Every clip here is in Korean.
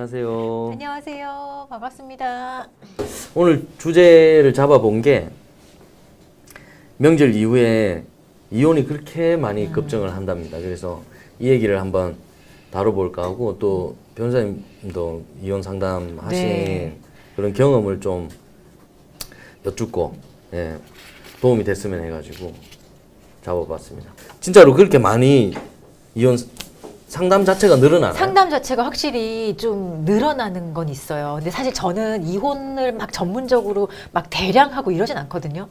안녕하세요. 안녕하세요. 반갑습니다. 오늘 주제를 잡아본 게 명절 이후에 이혼이 그렇게 많이 급증을 한답니다. 그래서 이 얘기를 한번 다뤄볼까 하고 또 변호사님도 이혼 상담하신 그런 경험을 좀 여쭙고 도움이 됐으면 해가지고 잡아봤습니다. 진짜로 그렇게 많이 이혼 상담 자체가 늘어나나요? 상담 자체가 확실히 좀 늘어나는 건 있어요. 근데 사실 저는 이혼을 막 전문적으로 막 대량 하고 이러진 않거든요.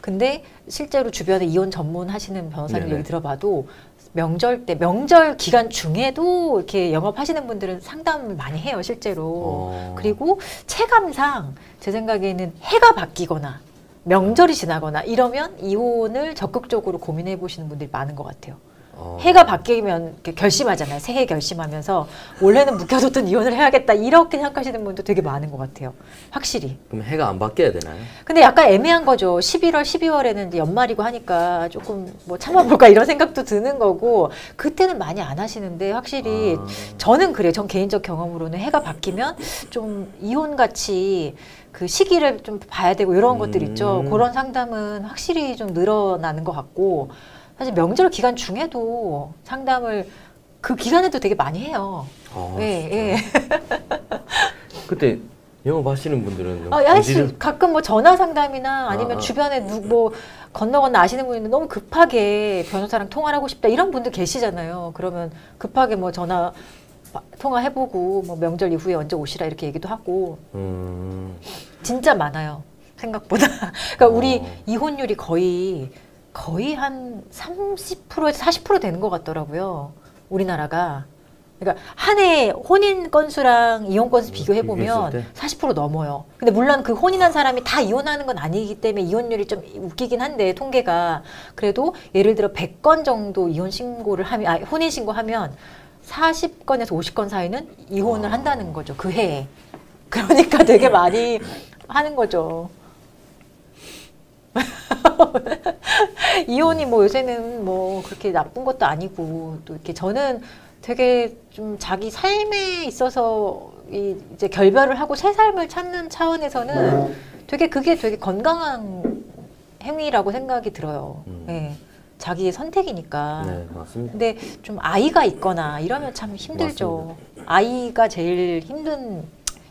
근데 실제로 주변에 이혼 전문 하시는 변호사님 얘기 들어봐도 명절 때, 명절 기간 중에도 이렇게 영업하시는 분들은 상담을 많이 해요, 실제로. 그리고 체감상 제 생각에는 해가 바뀌거나 명절이 지나거나 이러면 이혼을 적극적으로 고민해 보시는 분들이 많은 것 같아요. 해가 바뀌면 이렇게 결심하잖아요. 새해 결심하면서 원래는 묵혀뒀던 이혼을 해야겠다 이렇게 생각하시는 분도 되게 많은 것 같아요. 확실히. 그럼 해가 안 바뀌어야 되나요? 근데 약간 애매한 거죠. 11월, 12월에는 이제 연말이고 하니까 조금 뭐 참아볼까 이런 생각도 드는 거고 그때는 많이 안 하시는데 확실히 저는 그래요. 전 개인적 경험으로는 해가 바뀌면 좀 이혼같이 그 시기를 좀 봐야 되고 이런 것들 있죠. 그런 상담은 확실히 좀 늘어나는 것 같고 사실 명절 기간 중에도 상담을 그 기간에도 되게 많이 해요. 그때 영업하시는 분들은 가끔 뭐 전화 상담이나 아니면 주변에 뭐 건너 아시는 분이 너무 급하게 변호사랑 통화를 하고 싶다 이런 분들 계시잖아요. 그러면 급하게 뭐 전화 통화해보고 뭐 명절 이후에 언제 오시라 이렇게 얘기도 하고 진짜 많아요. 생각보다. 그러니까 우리 이혼율이 거의 한 30%에서 40% 되는 것 같더라고요. 우리나라가. 그러니까 한 해 혼인 건수랑 이혼 건수 비교해보면 40% 넘어요. 근데 물론 그 혼인한 사람이 다 이혼하는 건 아니기 때문에 이혼율이 좀 웃기긴 한데 통계가. 그래도 예를 들어 100건 정도 이혼 신고를 하면, 혼인 신고하면 40건에서 50건 사이는 이혼을 한다는 거죠. 그 해에. 그러니까 되게 많이 하는 거죠. 이혼이 뭐 요새는 뭐 그렇게 나쁜 것도 아니고 또 이렇게 저는 되게 좀 자기 삶에 있어서 이제 결별을 하고 새 삶을 찾는 차원에서는 되게 그게 되게 건강한 행위라고 생각이 들어요. 자기의 선택이니까. 네, 맞습니다. 근데 좀 아이가 있거나 이러면 참 힘들죠. 맞습니다. 아이가 제일 힘든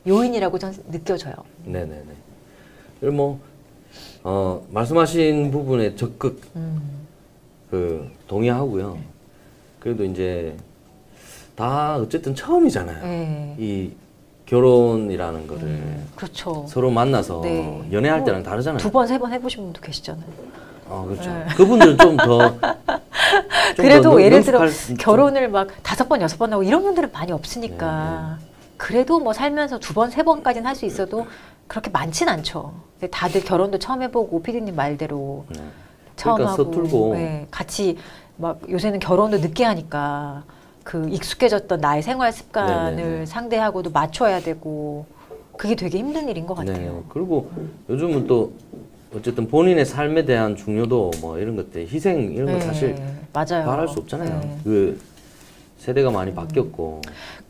요인이라고 저는 느껴져요. 네네네. 뭐 말씀하신 부분에 적극 동의하고요. 그래도 이제 다 어쨌든 처음이잖아요. 이 결혼이라는 거를 그렇죠. 서로 만나서 연애할 때랑 다르잖아요. 2번, 3번 해보신 분도 계시잖아요. 그렇죠. 그분들은 좀 더 그래도 예를 들어 결혼을 막 5번, 6번 하고 이런 분들은 많이 없으니까 그래도 뭐 살면서 2번, 3번까지는 할 수 있어도 그렇게 많진 않죠. 근데 다들 결혼도 처음 해보고 피디님 말대로 처음 그러니까 하고 서툴고 같이 막 요새는 결혼도 늦게 하니까 그 익숙해졌던 나의 생활 습관을 상대하고도 맞춰야 되고 그게 되게 힘든 일인 것 같아요. 그리고 요즘은 또 어쨌든 본인의 삶에 대한 중요도 뭐 이런 것들 희생 이런 거 사실 맞아요. 말할 수 없잖아요. 그 세대가 많이 바뀌었고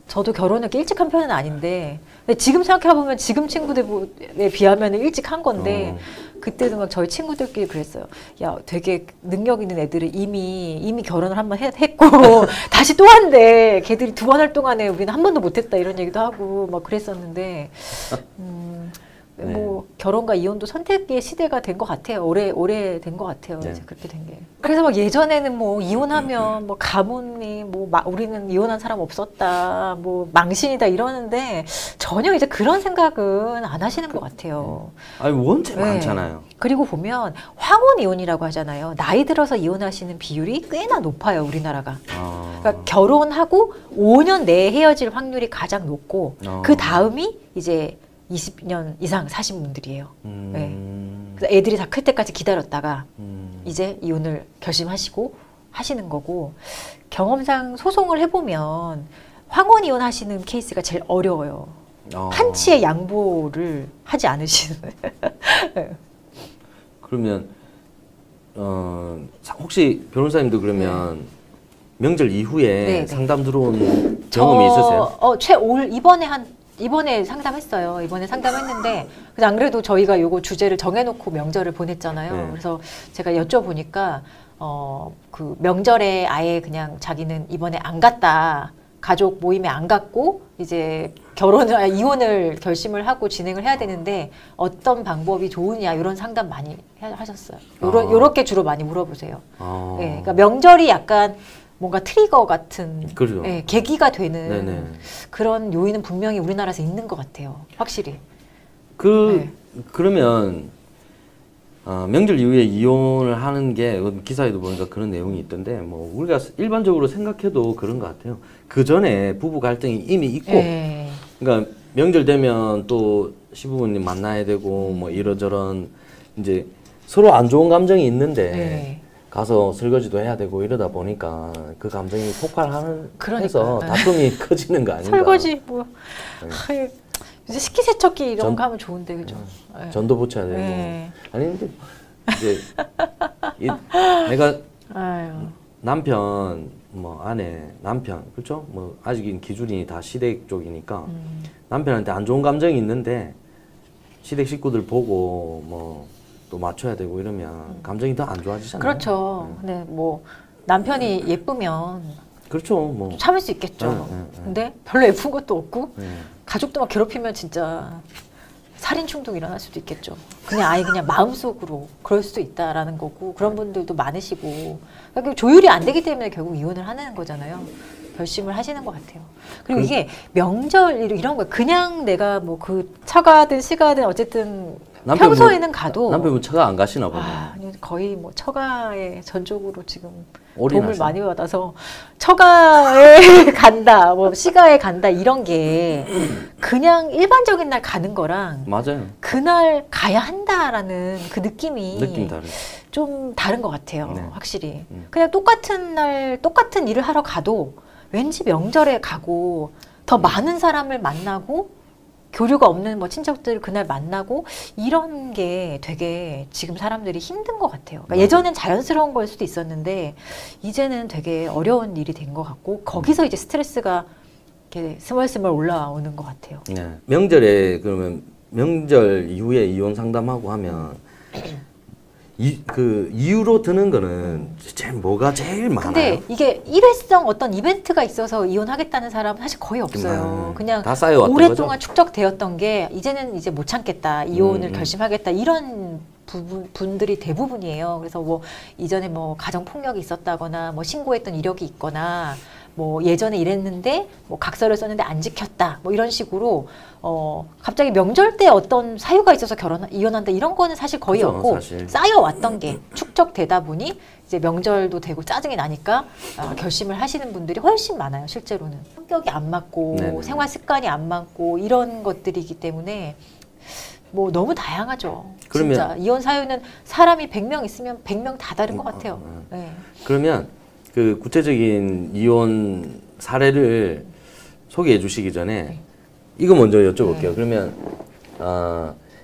저도 결혼을 일찍 한 편은 아닌데 근데 지금 생각해보면 지금 친구들에 비하면 일찍 한 건데 그때도 막 저희 친구들끼리 그랬어요. 야, 되게 능력 있는 애들은 이미 결혼을 한 번 했고 다시 또 한대. 걔들이 2번 할 동안에 우리는 한 번도 못했다 이런 얘기도 하고 막 그랬었는데 뭐 결혼과 이혼도 선택의 시대가 된 것 같아요. 오래 된 것 같아요. 이제 그렇게 된 게. 그래서 막 예전에는 뭐 이혼하면 뭐 가문이 뭐 우리는 이혼한 사람 없었다, 뭐 망신이다 이러는데 전혀 이제 그런 생각은 안 하시는 것 같아요. 아니 원체 많잖아요. 그리고 보면 황혼 이혼이라고 하잖아요. 나이 들어서 이혼하시는 비율이 꽤나 높아요, 우리나라가. 그러니까 결혼하고 5년 내에 헤어질 확률이 가장 높고 그 다음이 이제 20년 이상 사신 분들이에요. 그래서 애들이 다 클 때까지 기다렸다가 이제 이혼을 결심하시고 하시는 거고 경험상 소송을 해보면 황혼 이혼하시는 케이스가 제일 어려워요. 한치의 양보를 하지 않으시는. 그러면 혹시 변호사님도 그러면 명절 이후에 네, 상담 들어온 경험이 있으세요? 이번에 상담했어요. 이번에 상담했는데 그래서 안 그래도 저희가 요거 주제를 정해놓고 명절을 보냈잖아요. 네. 그래서 제가 여쭤보니까 그 명절에 아예 그냥 자기는 이번에 안 갔다. 가족 모임에 안 갔고 이제 이혼을 결심을 하고 진행을 해야 되는데 어떤 방법이 좋으냐 이런 상담 많이 하셨어요. 요렇게 주로 많이 물어보세요. 네, 그러니까 명절이 약간 뭔가 트리거 같은 그렇죠. 네, 계기가 되는 네네. 그런 요인은 분명히 우리나라에서 있는 것 같아요. 확실히. 그러면 명절 이후에 이혼을 하는 게 기사에도 보니까 그런 내용이 있던데 뭐 우리가 일반적으로 생각해도 그런 것 같아요. 그 전에 부부 갈등이 이미 있고, 네. 그러니까 명절 되면 또 시부모님 만나야 되고 뭐 이러저런 이제 서로 안 좋은 감정이 있는데 네. 가서 설거지도 해야 되고 이러다 보니까 그 감정이 폭발하는 해서 그러니까요. 다툼이 커지는 거 아닌가? 설거지 뭐 이제 식기세척기 이런 거 하면 좋은데 그죠? 네. 전도 붙여야 되고. 네. 아니 근데 이제 내가 아유. 남편 뭐 아내 남편 그렇죠? 뭐 아직은 기준이 다 시댁 쪽이니까 남편한테 안 좋은 감정이 있는데 시댁 식구들 보고 뭐 또 맞춰야 되고 이러면 감정이 더 안 좋아지잖아요. 그렇죠. 근데 뭐 남편이 예쁘면 그렇죠. 뭐 참을 수 있겠죠. 근데 별로 예쁜 것도 없고 네. 가족도 막 괴롭히면 진짜 살인 충동이 일어날 수도 있겠죠. 그냥 아예 그냥 마음속으로 그럴 수도 있다라는 거고 그런 분들도 많으시고 그러니까 조율이 안 되기 때문에 결국 이혼을 하는 거잖아요. 결심을 하시는 것 같아요. 그리고 이게 명절 이런 거 그냥 내가 뭐 그 처가든 시가든 어쨌든 평소에는 가도 남편분 처가 안 가시나 보네. 아니, 거의 뭐 처가에 전적으로 지금 올인하세요? 도움을 많이 받아서 처가에 간다, 뭐 시가에 간다 이런 게 그냥 일반적인 날 가는 거랑 맞아요. 그날 가야 한다라는 그 느낌이 다르죠. 좀 다른 것 같아요. 네. 확실히. 그냥 똑같은 날 똑같은 일을 하러 가도 왠지 명절에 가고 더 많은 사람을 만나고 교류가 없는 뭐 친척들 그날 만나고 이런 게 되게 지금 사람들이 힘든 것 같아요. 그러니까 예전엔 자연스러운 걸 수도 있었는데 이제는 되게 어려운 일이 된 것 같고 거기서 이제 스트레스가 이렇게 스멀스멀 올라오는 것 같아요. 네. 명절에 그러면 명절 이후에 이혼 상담하고 하면 그 이유로 드는 거는 뭐가 제일 많아요? 근데 이게 일회성 어떤 이벤트가 있어서 이혼하겠다는 사람은 사실 거의 없어요. 그냥 다 쌓여왔던 오랫동안 거죠? 축적되었던 게 이제는 이제 못 참겠다, 이혼을 결심하겠다 이런 분들이 대부분이에요. 그래서 뭐 이전에 뭐 가정 폭력이 있었다거나 뭐 신고했던 이력이 있거나 뭐 예전에 이랬는데 뭐 각서를 썼는데 안 지켰다 뭐 이런 식으로 갑자기 명절 때 어떤 사유가 있어서 이혼한다 이런 거는 사실 거의 그죠, 없고 사실. 쌓여왔던 게 축적되다 보니 이제 명절도 되고 짜증이 나니까 결심을 하시는 분들이 훨씬 많아요. 실제로는 성격이 안 맞고 네네. 생활 습관이 안 맞고 이런 것들이기 때문에 뭐 너무 다양하죠. 그러면- 진짜 이혼 사유는 사람이 100명 있으면 100명 다 다른 것 같아요. 네. 그러면 그 구체적인 이혼 사례를 소개해 주시기 전에 이거 먼저 여쭤볼게요. 그러면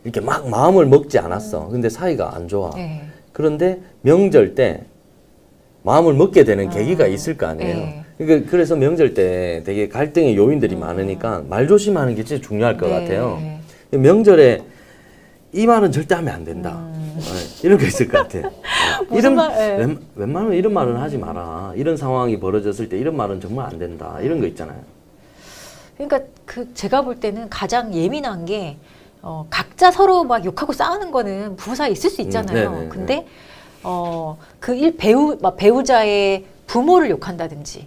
이렇게 막 마음을 먹지 않았어. 근데 사이가 안 좋아. 네. 그런데 명절 때 마음을 먹게 되는 계기가 있을 거 아니에요. 네. 그러니까 그래서 명절 때 되게 갈등의 요인들이 많으니까 말 조심하는 게 진짜 중요할 것 네. 같아요. 명절에 이 말은 절대 하면 안 된다. 이런 거 있을 것 같아. 무슨 말? 네. 웬만하면 이런 말은 하지 마라. 이런 상황이 벌어졌을 때 이런 말은 정말 안 된다. 이런 거 있잖아요. 그러니까 그 제가 볼 때는 가장 예민한 게 각자 서로 막 욕하고 싸우는 거는 부부 사이에 있을 수 있잖아요. 네네, 근데 배우자의 부모를 욕한다든지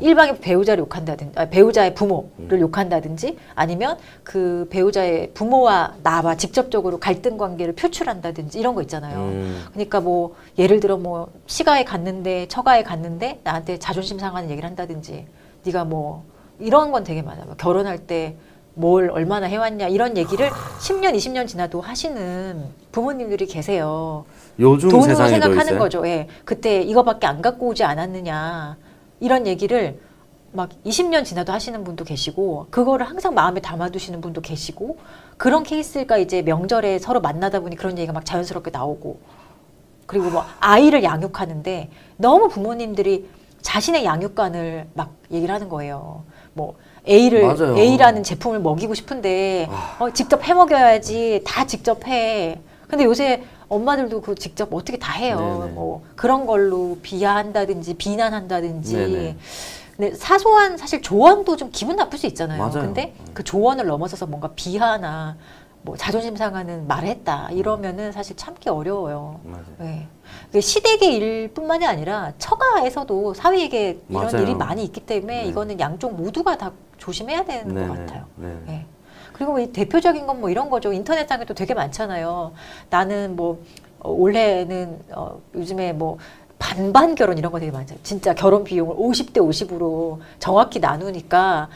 일방의 배우자를 욕한다든지 배우자의 부모를 욕한다든지 아니면 그 배우자의 부모와 나와 직접적으로 갈등 관계를 표출한다든지 이런 거 있잖아요. 그러니까 뭐 예를 들어 뭐 시가에 갔는데 처가에 갔는데 나한테 자존심 상하는 얘기를 한다든지 네가 뭐 이런 건 되게 많아요. 결혼할 때 뭘 얼마나 해왔냐 이런 얘기를 10년, 20년 지나도 하시는 부모님들이 계세요. 요즘 돈으로 세상에도 생각하는 있어요? 거죠. 예. 그때 이거밖에 안 갖고 오지 않았느냐 이런 얘기를 막 20년 지나도 하시는 분도 계시고 그거를 항상 마음에 담아두시는 분도 계시고 그런 케이스가 이제 명절에 서로 만나다 보니 그런 얘기가 막 자연스럽게 나오고 그리고 뭐 아이를 양육하는데 너무 부모님들이 자신의 양육관을 막 얘기를 하는 거예요. 뭐 맞아요. A라는 제품을 먹이고 싶은데 직접 해 먹여야지. 다 직접 해. 근데 요새 엄마들도 그 직접 어떻게 다 해요. 네네. 뭐 그런 걸로 비하한다든지 비난한다든지. 네네. 근데 사소한 사실 조언도 좀 기분 나쁠 수 있잖아요. 맞아요. 근데 그 조언을 넘어서서 뭔가 비하나 뭐 자존심 상하는 말을 했다 이러면은 사실 참기 어려워요. 맞아요. 네. 그게 시댁의 일뿐만이 아니라 처가에서도 사위에게 이런 맞아요. 일이 많이 있기 때문에 네. 이거는 양쪽 모두가 다 조심해야 되는 네네. 것 같아요. 네. 네. 그리고 이 대표적인 건 뭐 이런 거죠. 인터넷상에도 되게 많잖아요. 나는 뭐 올해는 요즘에 뭐 반반 결혼 이런 거 되게 많죠. 진짜 결혼 비용을 50대 50으로 정확히 나누니까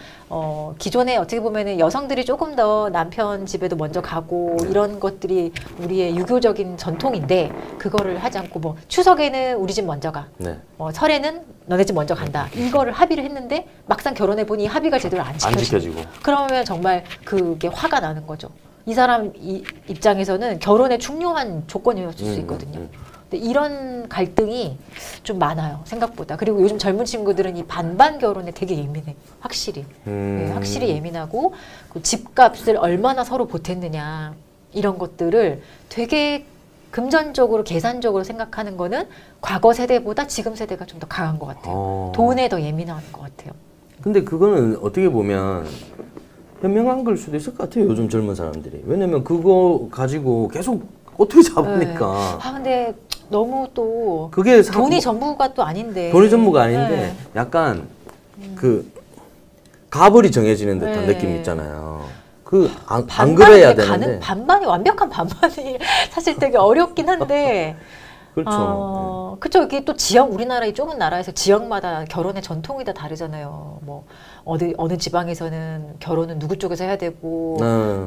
기존에 어떻게 보면은 여성들이 조금 더 남편 집에도 먼저 가고 이런 것들이 우리의 유교적인 전통인데 그거를 하지 않고 뭐 추석에는 우리 집 먼저 가. 네. 설에는 너네 집 먼저 간다. 이거를 합의를 했는데 막상 결혼해 보니 합의가 제대로 안 안 지켜지고. 지켜지고. 그러면 정말 그게 화가 나는 거죠. 이 사람 입장에서는 결혼의 중요한 조건이었을 수 있거든요. 근데 이런 갈등이 좀 많아요. 생각보다. 그리고 요즘 젊은 친구들은 이 반반 결혼에 되게 예민해. 확실히. 네, 확실히 예민하고 그 집값을 얼마나 서로 보탰느냐 이런 것들을 되게 금전적으로 계산적으로 생각하는 거는 과거 세대보다 지금 세대가 좀 더 강한 것 같아요. 돈에 더 예민한 것 같아요. 근데 그거는 어떻게 보면 현명한 걸 수도 있을 것 같아요. 요즘 젊은 사람들이. 왜냐면 그거 가지고 계속 꼬투리 잡으니까. 네. 근데 너무 또 그게 돈이 전부가 또 아닌데. 돈이 전부가 아닌데 네. 약간 그 가불이 정해지는 듯한 네. 느낌 있잖아요. 안 반반이 그래야 되는데. 반반이 완벽한 반반이 사실 되게 어렵긴 한데. 그렇죠. 그쵸. 이게 또 우리나라 이 좁은 나라에서 지역마다 결혼의 전통이 다 다르잖아요. 뭐, 어느 지방에서는 결혼은 누구 쪽에서 해야 되고,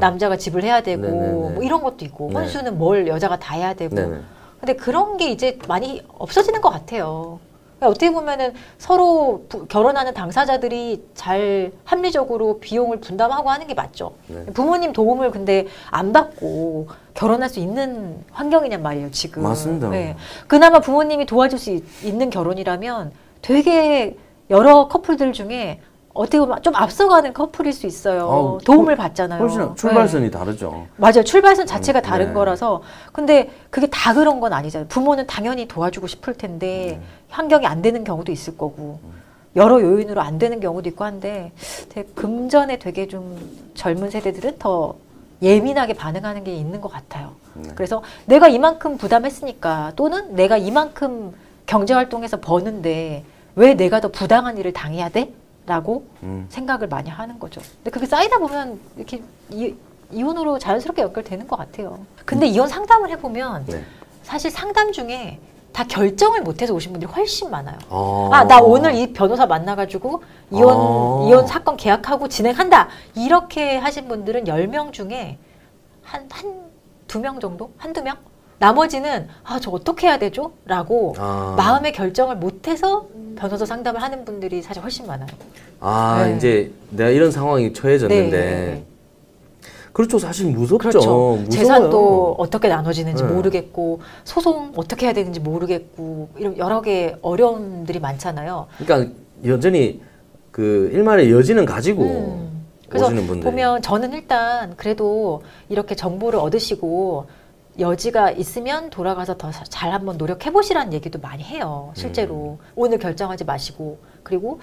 남자가 집을 해야 되고, 네네네. 뭐 이런 것도 있고, 네. 혼수는 뭘 여자가 다 해야 되고. 네네. 근데 그런 게 이제 많이 없어지는 것 같아요. 그러니까 어떻게 보면은 서로 결혼하는 당사자들이 잘 합리적으로 비용을 분담하고 하는 게 맞죠. 네. 부모님 도움을 근데 안 받고 결혼할 수 있는 환경이냔 말이에요, 지금. 맞습니다. 네. 그나마 부모님이 도와줄 수 있는 결혼이라면 되게 여러 커플들 중에 어떻게 보면 좀 앞서가는 커플일 수 있어요. 도움을 받잖아요. 훨씬 출발선이 다르죠. 맞아요. 출발선 자체가 다른 네. 거라서. 근데 그게 다 그런 건 아니잖아요. 부모는 당연히 도와주고 싶을 텐데 환경이 안 되는 경우도 있을 거고 여러 요인으로 안 되는 경우도 있고 한데 되게 금전에 되게 좀 젊은 세대들은 더 예민하게 반응하는 게 있는 것 같아요. 그래서 내가 이만큼 부담했으니까 또는 내가 이만큼 경제활동해서 버는데 왜 내가 더 부당한 일을 당해야 돼? 라고 생각을 많이 하는 거죠. 근데 그게 쌓이다 보면 이렇게 이혼으로 자연스럽게 연결되는 것 같아요. 근데 이혼 상담을 해보면 네. 사실 상담 중에 다 결정을 못해서 오신 분들이 훨씬 많아요. 아, 나 오늘 이 변호사 만나가지고 이혼 사건 계약하고 진행한다. 이렇게 하신 분들은 10명 중에 한 2명 정도? 한두 명? 나머지는 저 어떻게 해야 되죠? 라고 마음의 결정을 못해서 변호사 상담을 하는 분들이 사실 훨씬 많아요. 네. 이제 내가 이런 상황에 처해졌는데 네. 그렇죠. 사실 무섭죠. 그렇죠. 무서워요. 재산도 어떻게 나눠지는지 네. 모르겠고 소송 어떻게 해야 되는지 모르겠고 이런 여러 개 어려움들이 많잖아요. 그러니까 여전히 그 일말의 여지는 가지고 그래서 오시는 분들이. 보면 저는 일단 그래도 이렇게 정보를 얻으시고 여지가 있으면 돌아가서 더 잘 한번 노력해 보시라는 얘기도 많이 해요. 실제로 오늘 결정하지 마시고 그리고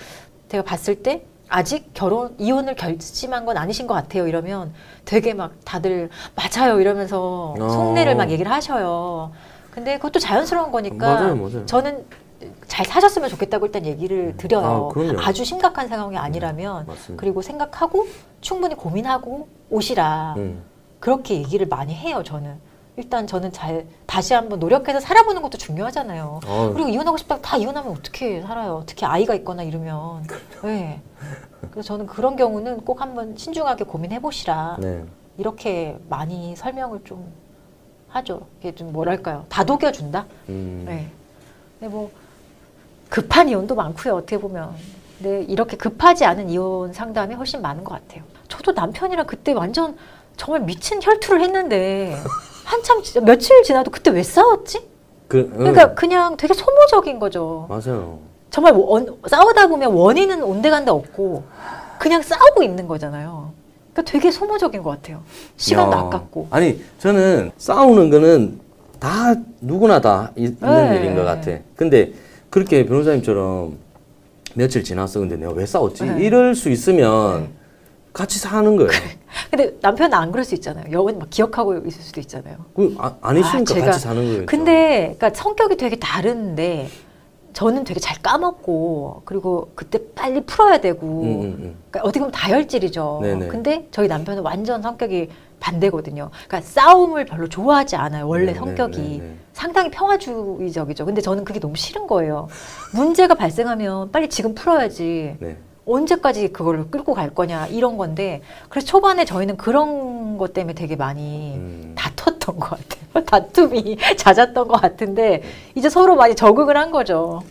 제가 봤을 때 아직 이혼을 결심한 건 아니신 것 같아요. 이러면 되게 막 다들 맞아요 이러면서 속내를 막 얘기를 하셔요. 근데 그것도 자연스러운 거니까 맞아요. 저는 잘 사셨으면 좋겠다고 일단 얘기를 드려요. 그럼요. 아주 심각한 상황이 아니라면 맞습니다. 그리고 생각하고 충분히 고민하고 오시라. 그렇게 얘기를 많이 해요. 저는. 일단 저는 다시 한번 노력해서 살아보는 것도 중요하잖아요. 그리고 이혼하고 싶다고 다 이혼하면 어떻게 살아요? 특히 아이가 있거나 이러면. 네. 그래서 저는 그런 경우는 꼭 한번 신중하게 고민해보시라. 네. 이렇게 많이 설명을 좀 하죠. 이게 좀 뭐랄까요? 다독여준다? 네. 근데 뭐 급한 이혼도 많고요. 어떻게 보면. 근데 이렇게 급하지 않은 이혼 상담이 훨씬 많은 것 같아요. 저도 남편이랑 그때 완전 정말 미친 혈투를 했는데 한참 진짜 며칠 지나도 그때 왜 싸웠지? 그러니까 그냥 되게 소모적인 거죠. 맞아요. 정말 싸우다 보면 원인은 온데간데 없고 그냥 싸우고 있는 거잖아요. 그러니까 되게 소모적인 것 같아요. 시간도 아깝고. 아니 저는 싸우는 거는 다 누구나 다 있는 네. 일인 것 같아. 근데 그렇게 변호사님처럼 며칠 지났어. 근데 내가 왜 싸웠지? 네. 이럴 수 있으면 같이 사는 거예요. 근데 남편은 안 그럴 수 있잖아요. 여운 막 기억하고 있을 수도 있잖아요. 아니시니까 제가- 같이 사는 거예요. 근데 그러니까 성격이 되게 다른데 저는 되게 잘 까먹고 그리고 그때 빨리 풀어야 되고 그러니까 어떻게 보면 다혈질이죠. 네네. 근데 저희 남편은 완전 성격이 반대거든요. 그러니까 싸움을 별로 좋아하지 않아요. 원래 네네, 성격이 네네. 상당히 평화주의적이죠. 근데 저는 그게 너무 싫은 거예요. 문제가 발생하면 빨리 지금 풀어야지. 네. 언제까지 그걸 끌고 갈 거냐 이런 건데 그래서 초반에 저희는 그런 것 때문에 되게 많이 다퉜던 것 같아요. 다툼이 잦았던 것 같은데 이제 서로 많이 적응을 한 거죠.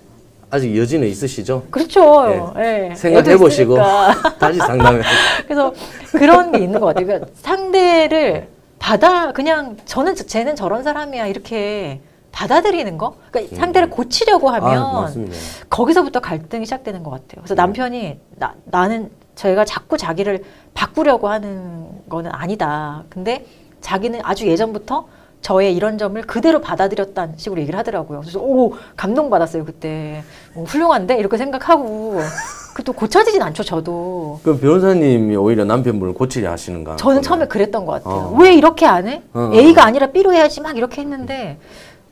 아직 여지는 있으시죠? 그렇죠. 예. 생각해 애도 보시고 있으니까. 다시 상담해. 그래서 그런 게 있는 것 같아요. 그러니까 상대를 그냥 쟤는 저런 사람이야 이렇게 받아들이는 거. 그러니까 상대를 고치려고 하면 맞습니다. 거기서부터 갈등이 시작되는 것 같아요. 그래서 남편이 나는 제가 자꾸 자기를 바꾸려고 하는 거는 아니다. 근데 자기는 아주 예전부터 저의 이런 점을 그대로 받아들였다는 식으로 얘기를 하더라고요. 그래서 오 감동받았어요 그때. 훌륭한데 이렇게 생각하고 그 또 고쳐지진 않죠 저도. 그럼 변호사님이 오히려 남편분을 고치려 하시는가? 저는 처음에 그랬던 것 같아요. 왜 이렇게 안 해? A가 아니라 B로 해야지 막 이렇게 했는데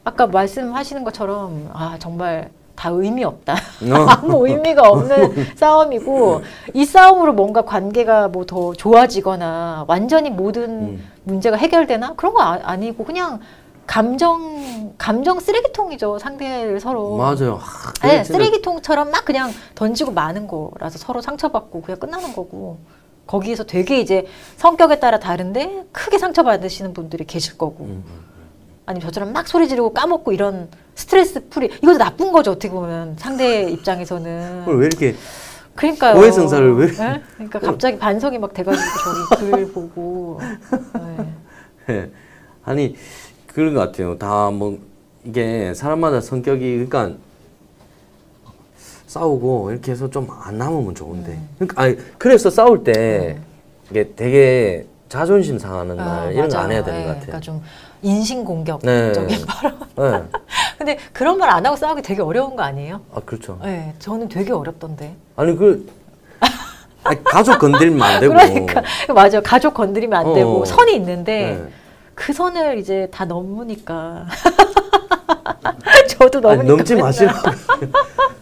아까 말씀하시는 것처럼 정말 다 의미 없다. 아무 의미가 없는 싸움이고 이 싸움으로 뭔가 관계가 뭐 더 좋아지거나 완전히 모든 문제가 해결되나? 그런 거 아니고 그냥 감정 쓰레기통이죠. 상대를 서로. 맞아요. 네, 쓰레기통처럼 막 그냥 던지고 마는 거라서 서로 상처받고 그냥 끝나는 거고 거기에서 되게 이제 성격에 따라 다른데 크게 상처받으시는 분들이 계실 거고 아니면 저처럼 막 소리 지르고 까먹고 이런 스트레스 풀이 이것도 나쁜 거죠. 어떻게 보면 상대 입장에서는. 왜 이렇게 그러니까요. 고해성사를 왜? 네? 그러니까 갑자기 반성이 막 돼가지고 저기 글 보고. 네. 아니 그런 것 같아요. 다 뭐 이게 사람마다 성격이 그러니까 싸우고 이렇게 해서 좀 안 남으면 좋은데. 그러니까 그래서 싸울 때 이게 되게 자존심 상하는 말 이런 거 안 해야 되는 것 같아요. 그러니까 좀 인신공격적인 발언. 네. 근데 그런 말 안 하고 싸우기 되게 어려운 거 아니에요? 그렇죠. 네, 저는 되게 어렵던데. 아니 가족 건들면 안 되고. 그러니까 맞아. 가족 건드리면 안 되고 선이 있는데 네. 그 선을 이제 다 넘으니까. 저도 넘으니까. 넘지 마시라고.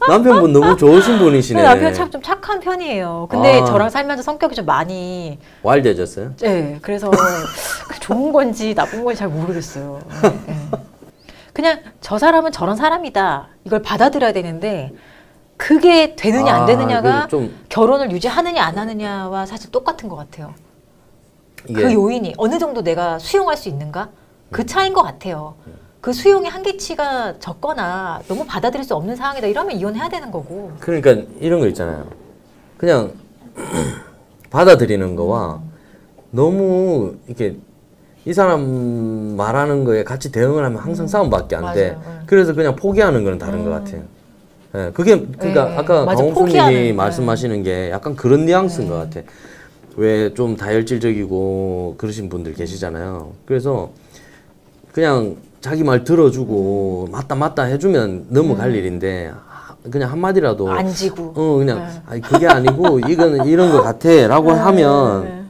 남편분 너무 좋으신 분이시네. 남편 참 좀 착한 편이에요. 근데 저랑 살면서 성격이 좀 많이 와일드해졌어요? 네, 그래서 좋은 건지 나쁜 건지 잘 모르겠어요. 네. 그냥 저 사람은 저런 사람이다. 이걸 받아들여야 되는데 그게 되느냐 안 되느냐가 결혼을 유지하느냐 안 하느냐와 사실 똑같은 것 같아요. 그 요인이 어느 정도 내가 수용할 수 있는가? 그 차이인 것 같아요. 그 수용의 한계치가 적거나 너무 받아들일 수 없는 상황이다 이러면 이혼해야 되는 거고. 그러니까 이런 거 있잖아요. 그냥 받아들이는 거와 너무 이렇게 이 사람 말하는 거에 같이 대응을 하면 항상 싸움밖에 안 돼. 그래서 그냥 포기하는 거는 다른 것 같아요. 네, 그게 그러니까 아까 강홍수님이 말씀하시는 게 약간 그런 뉘앙스인 것 같아. 왜 좀 다혈질적이고 그러신 분들 계시잖아요. 그래서 그냥 자기 말 들어주고 맞다 해주면 넘어갈 일인데 그냥 한마디라도 안 지고 그냥 아니 그게 아니고 이거는 이런 것 같아라고 하면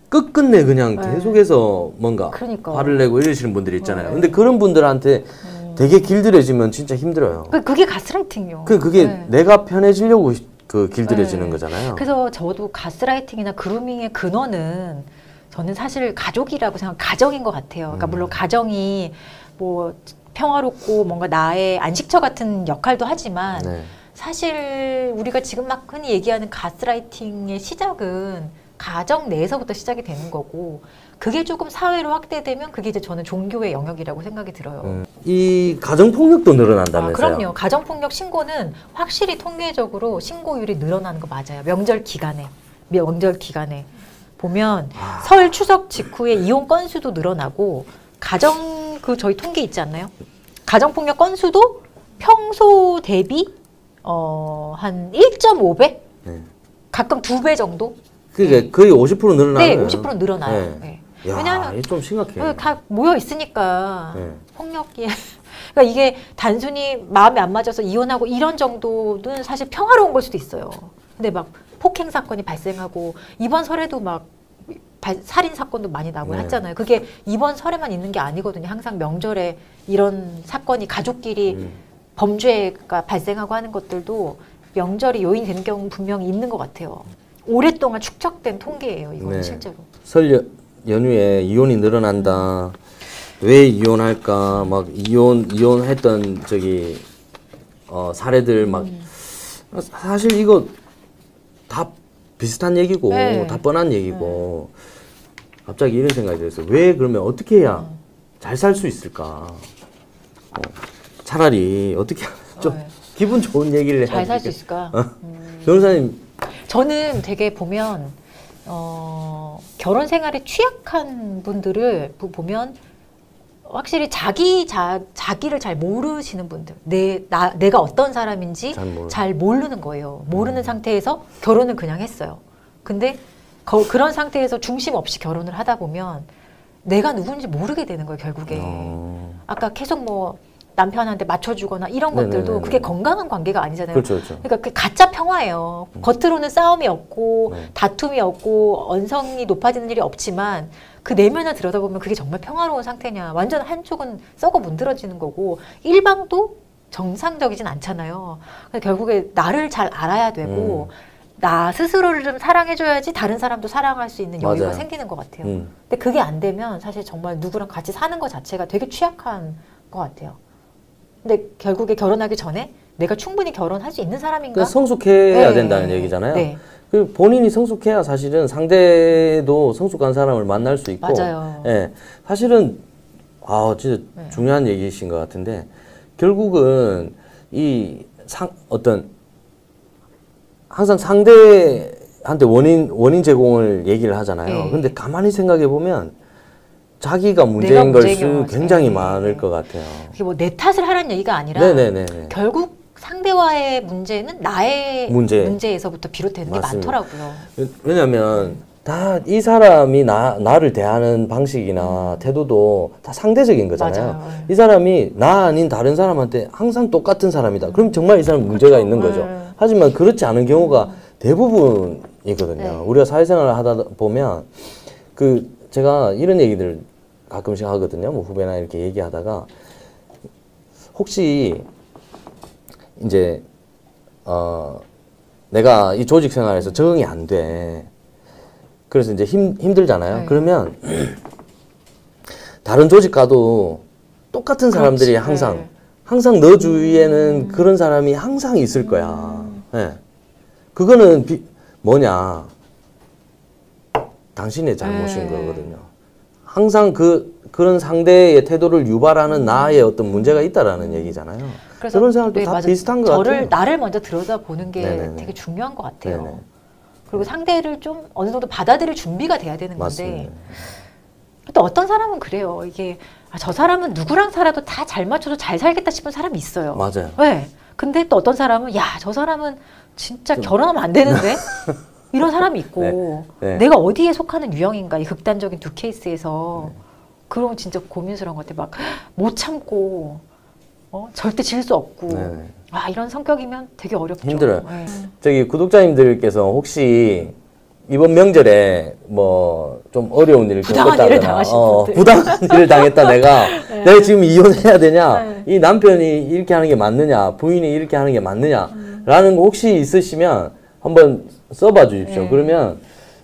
끝끝내 그냥 계속해서 뭔가 화를 내고 이러시는 분들이 있잖아요. 근데 그런 분들한테 되게 길들여지면 진짜 힘들어요. 그게 가스라이팅이요. 그게 내가 편해지려고 길들여지는 거잖아요. 그래서 저도 가스라이팅이나 그루밍의 근원은 저는 사실 가족이라고 생각, 가정인 것 같아요. 그러니까 물론 가정이 뭐 평화롭고 뭔가 나의 안식처 같은 역할도 하지만 사실 우리가 지금 막 흔히 얘기하는 가스라이팅의 시작은 가정 내에서부터 시작이 되는 거고 그게 조금 사회로 확대되면 그게 이제 저는 종교의 영역이라고 생각이 들어요. 이 가정폭력도 늘어난다면서요? 그럼요. 가정폭력 신고는 확실히 통계적으로 신고율이 늘어나는 거 맞아요. 명절 기간에 보면 설 추석 직후에 이혼 건수도 늘어나고 저희 통계 있지 않나요? 가정폭력 건수도 평소 대비 한 1.5배? 네. 가끔 2배 정도? 그게 거의 50% 늘어나요. 네, 50% 늘어나요. 네. 네. 야, 왜냐하면 이게 좀 심각해. 다 모여 있으니까 네. 폭력이. 그러니까 이게 단순히 마음에 안 맞아서 이혼하고 이런 정도는 사실 평화로운 걸 수도 있어요. 근데 막 폭행 사건이 발생하고 이번 설에도 막 살인 사건도 많이 나고 네. 했잖아요. 그게 이번 설에만 있는 게 아니거든요. 항상 명절에 이런 사건이 가족끼리 범죄가 발생하고 하는 것들도 명절이 요인이 되는 경우 분명히 있는 것 같아요. 오랫동안 축적된 통계예요. 이거는 네. 실제로. 설 연휴에 이혼이 늘어난다. 왜 이혼할까? 막 이혼했던 저기 사례들 막 사실 이거 다 비슷한 얘기고 네. 다 뻔한 얘기고 갑자기 이런 생각이 들었어요. 왜 그러면 어떻게 해야 잘 살 수 있을까? 차라리 어떻게 하면 좀 네. 기분 좋은 얘기를 잘 살 수 해야지. 있을까? 변호사님 저는 되게 보면 결혼 생활에 취약한 분들을 보면 확실히 자기를 잘 모르시는 분들, 내가 어떤 사람인지 잘 모르는 거예요. 모르는 상태에서 결혼을 그냥 했어요. 근데 그런 상태에서 중심 없이 결혼을 하다 보면 내가 누군지 모르게 되는 거예요, 결국에. 아까 계속 뭐 남편한테 맞춰주거나 이런 것들도 네네네네. 그게 건강한 관계가 아니잖아요. 그렇죠, 그렇죠. 그러니까 그 가짜 평화예요. 겉으로는 싸움이 없고 다툼이 없고 언성이 높아지는 일이 없지만 그 내면을 들여다보면 그게 정말 평화로운 상태냐. 완전 한쪽은 썩어 문드러지는 거고 일방도 정상적이진 않잖아요. 그러니까 결국에 나를 잘 알아야 되고 나 스스로를 좀 사랑해줘야지 다른 사람도 사랑할 수 있는 여유가 맞아요. 생기는 것 같아요. 근데 그게 안 되면 사실 정말 누구랑 같이 사는 것 자체가 되게 취약한 것 같아요. 근데 결국에 결혼하기 전에 내가 충분히 결혼할 수 있는 사람인가? 그러니까 성숙해야 네. 된다는 얘기잖아요. 네. 그 본인이 성숙해야 사실은 상대도 성숙한 사람을 만날 수 있고. 맞아요. 예. 사실은 진짜 중요한 얘기이신 것 같은데 결국은 항상 상대한테 원인 제공을 얘기를 하잖아요. 네. 근데 가만히 생각해 보면 자기가 문제인 걸 수 굉장히 네. 많을 것 같아요. 그게 뭐 내 탓을 하라는 얘기가 아니라 네네네. 결국 상대와의 문제는 나의 문제에서부터 비롯되는 맞습니다. 게 많더라고요. 왜냐하면 다 이 사람이 나를 대하는 방식이나 태도도 다 상대적인 거잖아요. 맞아요. 이 사람이 나 아닌 다른 사람한테 항상 똑같은 사람이다. 그럼 정말 이 사람은 문제가 있는 거죠. 하지만 그렇지 않은 경우가 대부분이거든요. 네. 우리가 사회생활을 하다 보면 제가 이런 얘기들 가끔씩 하거든요. 뭐 후배나 이렇게 얘기하다가 혹시 이제 내가 이 조직 생활에서 적응이 안 돼. 그래서 이제 힘들잖아요. 네. 그러면 다른 조직 가도 똑같은 사람들이 항상 너 주위에는 그런 사람이 항상 있을 거야. 네. 그거는 뭐냐? 당신의 잘못인 거거든요. 항상 그런 상대의 태도를 유발하는 나의 어떤 문제가 있다라는 얘기잖아요. 그래서 그런 생각도 다 맞아. 비슷한 것 같아요. 나를 먼저 들여다보는 게 네네네. 되게 중요한 것 같아요. 네네. 그리고 상대를 좀 어느 정도 받아들일 준비가 돼야 되는 맞습니다. 건데 또 어떤 사람은 그래요. 이게 저 사람은 누구랑 살아도 다 잘 맞춰서 잘 살겠다 싶은 사람이 있어요. 맞아요. 네. 근데 또 어떤 사람은 저 사람은 진짜 결혼하면 안 되는데 이런 사람이 있고 네. 내가 어디에 속하는 유형인가 이 극단적인 두 케이스에서 그러면 진짜 고민스러운 것 같아. 막 못 참고 절대 질 수 없고 네네. 이런 성격이면 되게 어렵죠. 힘들어요. 네. 저기 구독자님들께서 혹시 이번 명절에 뭐 좀 어려운 일을 부당한 겪었다거나 일을 당하신 분들. 부당한 일을 당했다 내가 지금 이혼해야 되냐 네. 이 남편이 이렇게 하는 게 맞느냐 부인이 이렇게 하는 게 맞느냐라는 거 혹시 있으시면 한번 써봐 주십시오. 네. 그러면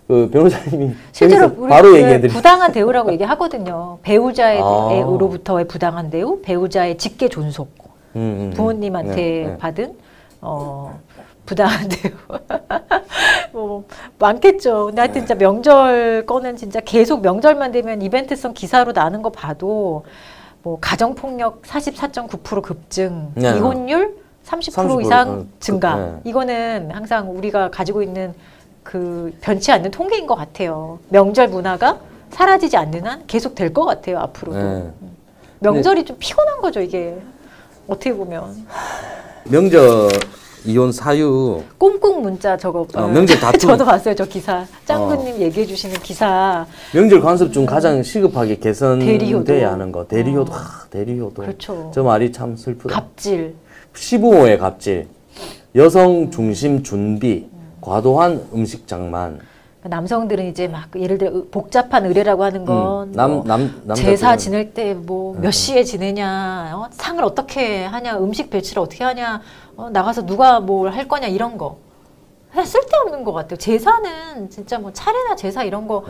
그 변호사님이 실제로 여기서 우리 바로 얘기해 드릴게요. 부당한 대우라고 얘기하거든요. 배우자로부터의 부당한 대우, 배우자의 직계 존속, 부모님한테 네. 받은 부당한 대우. 뭐 많겠죠. 근데 하여튼 진짜 명절 거는 진짜 계속 명절만 되면 이벤트성 기사로 나는 거 봐도 뭐 가정폭력 44.9% 급증, 네. 이혼율 30% 30% 이상 증가. 네. 이거는 항상 우리가 가지고 있는 변치 않는 통계인 것 같아요. 명절 문화가 사라지지 않는 한 계속 될 것 같아요, 앞으로도. 네. 명절이 좀 피곤한 거죠, 이게. 어떻게 보면. 이혼 사유 꽁꽁 문자 저거 명절 다툼. 저도 봤어요. 저 기사. 짱구님 얘기해 주시는 기사. 명절 관습 중 가장 시급하게 대리효도. 개선돼야 하는 거. 대리효도. 대리효도. 그렇죠. 저 말이 참 슬프다. 갑질. 시부모의 갑질. 여성 중심 준비. 과도한 음식 장만. 남성들은 이제 막 예를 들어 복잡한 의례라고 하는 건 제사 남자들은 지낼 때 뭐 몇 시에 지내냐, 상을 어떻게 하냐, 음식 배치를 어떻게 하냐, 나가서 누가 뭘 할 거냐 이런 거 그냥 쓸데없는 것 같아요. 제사는 진짜 뭐 차례나 제사 이런 거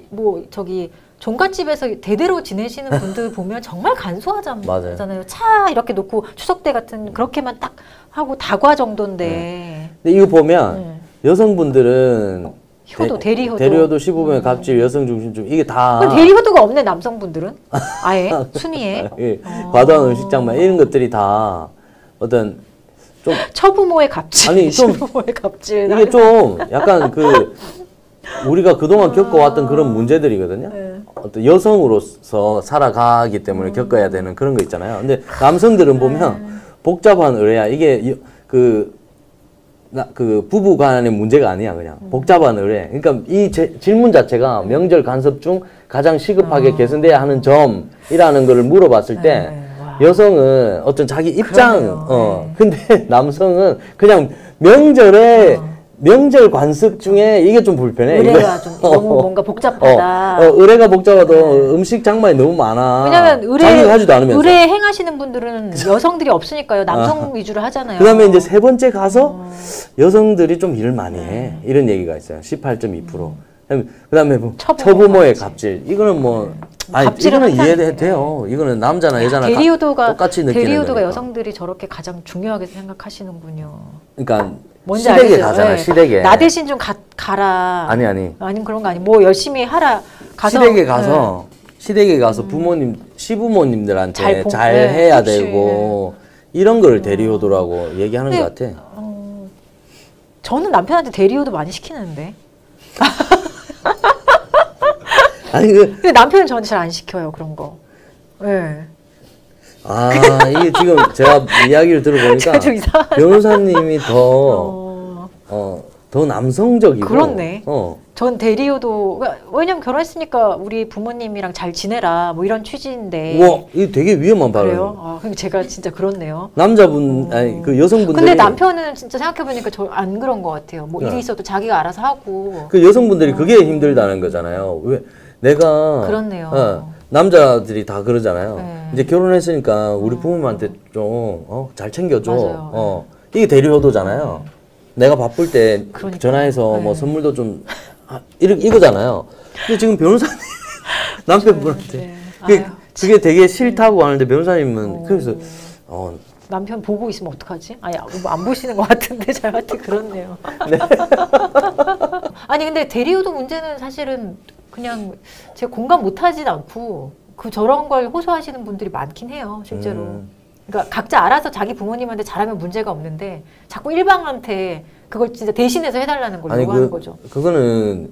뭐 저기 종갓집에서 대대로 지내시는 분들 보면 정말 간소하잖아요. 차 이렇게 놓고 추석 때 같은 그렇게만 딱 하고 다과 정도인데. 근데 이거 보면 여성분들은 효도, 대리효도. 대리효도, 시부모의 갑질, 여성 중심주의 이게 다 대리효도가 없네 남성분들은 아예 순위에 예, 과도한 음식장만 이런 것들이 다 어떤 좀 처부모의 갑질, 아니 좀 시부모의 갑질 이게 좀 약간 그 우리가 그동안 겪어왔던 그런 문제들이거든요. 어떤 여성으로서 살아가기 때문에 겪어야 되는 그런 거 있잖아요. 근데 남성들은 보면 복잡한 의례야 이게 그 부부 간의 문제가 아니야 그냥 복잡한 의례. 그러니까 이 질문 자체가 명절 간섭 중 가장 시급하게 개선돼야 하는 점이라는 거를 물어봤을 때 여성은 어떤 자기 입장 근데 남성은 그냥 명절에 명절 관습 중에 이게 좀 불편해. 의례가 좀 너무 뭔가 복잡하다. 의례가 복잡하도 음식 장만이 너무 많아. 왜냐면 자기가 하지도 않으면서. 의례 행하시는 분들은 여성들이 없으니까요. 남성 위주로 하잖아요. 그다음에 이제 세 번째 가서 여성들이 좀 일을 많이 해. 이런 얘기가 있어요. 18.2%. 그다음에 뭐 처부모의 갑질. 이거는 뭐 아니 이거는 이해돼요. 이거는 남자나 여자나 똑같이 느끼는 대리효도가 거니까. 여성들이 저렇게 가장 중요하게 생각하시는군요. 그러니까 뭔지 시댁에 알겠어요. 가잖아. 네. 시댁에. 나 대신 좀 가라. 아니면 그런 거 아니. 뭐 열심히 하라. 가서 시댁에 가서 부모님 시부모님들한테 잘 네, 해야 그치. 되고 이런 걸 대리효도라고 얘기하는 것 같아. 저는 남편한테 대리효도 많이 시키는데. 아니 근데 남편은 저한테 잘 안 시켜요 그런 거. 네. 이게 지금 제가 이야기를 들어보니까 좀 이상하네. 변호사님이 더 남성적이고. 그렇네. 전 대리효도 왜냐면 결혼했으니까 우리 부모님이랑 잘 지내라 뭐 이런 취지인데. 와, 이게 되게 위험한 발언. 그래요? 그럼 제가 진짜 그렇네요. 남자분 아니 그 여성분들이. 근데 남편은 진짜 생각해보니까 저 안 그런 것 같아요. 뭐 일이 있어도 자기가 알아서 하고. 그 여성분들이 그게 힘들다는 거잖아요. 왜 내가 그렇네요. 남자들이 다 그러잖아요. 네. 이제 결혼했으니까 우리 부모님한테 좀 잘 챙겨줘. 맞아요. 이게 대리효도잖아요. 내가 바쁠 때 그러니까. 전화해서 뭐 선물도 좀 이거잖아요. 근데 지금 변호사님 남편분한테 그게 되게 싫다고 하는데 변호사님은 그래서 남편 보고 있으면 어떡하지? 아니 뭐안 보시는 것 같은데 저한테 그렇네요. 네. 아니 근데 대리효도 문제는 사실은 그냥 제가 공감 못하진 않고 저런 걸 호소하시는 분들이 많긴 해요 실제로. 그러니까 각자 알아서 자기 부모님한테 잘하면 문제가 없는데 자꾸 일방한테 그걸 진짜 대신해서 해달라는 걸 요구하는 거죠. 그거는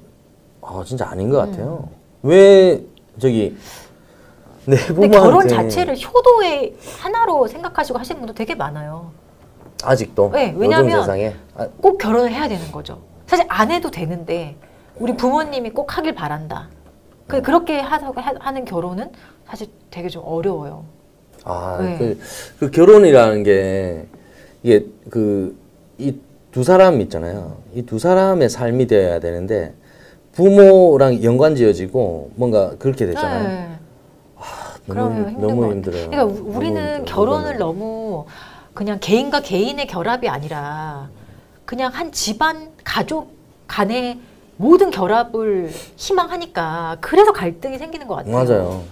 진짜 아닌 것 같아요. 왜 저기 내 근데 부모한테 결혼 자체를 효도의 하나로 생각하시고 하시는 분도 되게 많아요. 아직도 네, 왜냐하면 세상에 꼭 결혼을 해야 되는 거죠. 사실 안 해도 되는데 우리 부모님이 꼭 하길 바란다. 그렇게 하는 결혼은 사실 되게 좀 어려워요. 네. 그 결혼이라는 게 이게 이 두 사람 있잖아요. 이 두 사람의 삶이 되어야 되는데 부모랑 연관지어지고 뭔가 그렇게 되잖아요. 네. 너무 힘들어요. 그러니까 우리는 결혼을 너무 그냥 개인과 개인의 결합이 아니라 그냥 한 집안 가족 간의 모든 결합을 희망하니까 그래서 갈등이 생기는 것 같아요. 맞아요.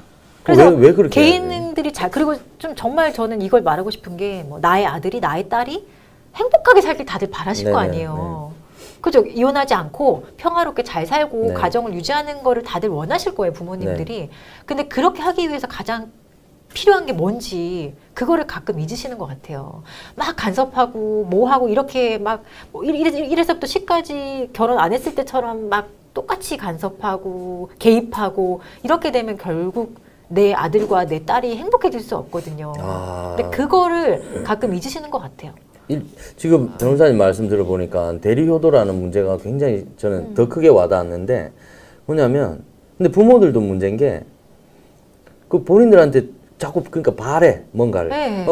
그래서 왜 그렇게 개인들이 그리고 좀 정말 저는 이걸 말하고 싶은 게 뭐 나의 아들이 나의 딸이 행복하게 살길 다들 바라실 거 아니에요. 그죠? 이혼하지 않고 평화롭게 잘 살고 가정을 유지하는 거를 다들 원하실 거예요, 부모님들이. 근데 그렇게 하기 위해서 가장 필요한 게 뭔지 그거를 가끔 잊으시는 것 같아요. 막 간섭하고 뭐하고 이렇게 막 1에서부터 10까지 결혼 안 했을 때처럼 막 똑같이 간섭하고 개입하고 이렇게 되면 결국 내 아들과 내 딸이 행복해질 수 없거든요. 근데 그거를 가끔 잊으시는 것 같아요. 지금 변호사님 말씀 들어보니까 대리효도라는 문제가 굉장히 저는 더 크게 와닿았는데 뭐냐면 근데 부모들도 문제인 게 그 본인들한테 자꾸 그러니까 바래 뭔가를 네.